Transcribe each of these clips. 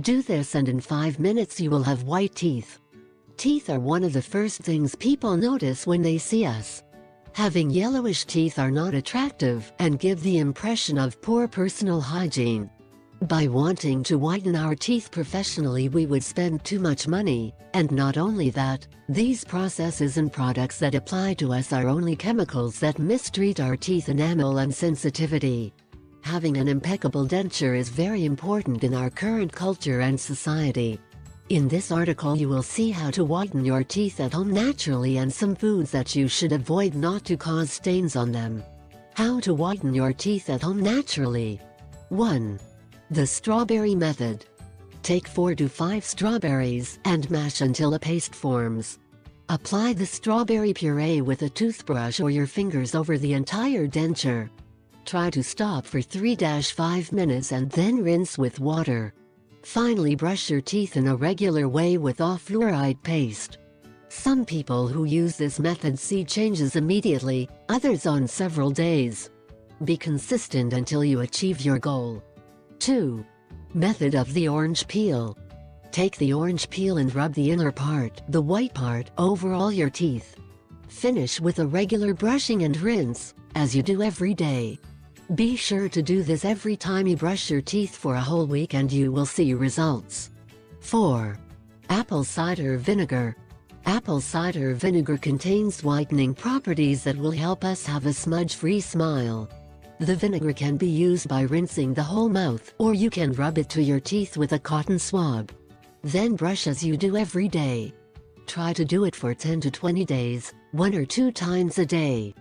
Do this and in 5 minutes you will have white teeth. Teeth are one of the first things people notice when they see us. Having yellowish teeth are not attractive and give the impression of poor personal hygiene. By wanting to whiten our teeth professionally, we would spend too much money, and not only that, these processes and products that apply to us are only chemicals that mistreat our teeth enamel and sensitivity. Having an impeccable denture is very important in our current culture and society. In this article you will see how to whiten your teeth at home naturally and some foods that you should avoid not to cause stains on them. How to whiten your teeth at home naturally. 1. The strawberry method. Take 4 to 5 strawberries and mash until a paste forms. Apply the strawberry puree with a toothbrush or your fingers over the entire denture. Try to stop for 3-5 minutes and then rinse with water. Finally, brush your teeth in a regular way with off fluoride paste. Some people who use this method see changes immediately, others on several days. Be consistent until you achieve your goal. 2. Method of the orange peel. Take the orange peel and rub the inner part, the white part, over all your teeth. Finish with a regular brushing and rinse, as you do every day. Be sure to do this every time you brush your teeth for a whole week and you will see results. 4. Apple cider vinegar. Apple cider vinegar contains whitening properties that will help us have a smudge-free smile. The vinegar can be used by rinsing the whole mouth, or you can rub it to your teeth with a cotton swab. Then brush as you do every day. Try to do it for 10 to 20 days, 1 or 2 times a day.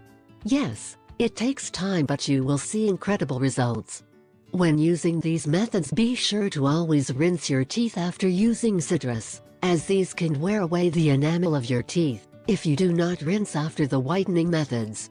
Yes, it takes time, but you will see incredible results. When using these methods, be sure to always rinse your teeth after using citrus, as these can wear away the enamel of your teeth if you do not rinse after the whitening methods.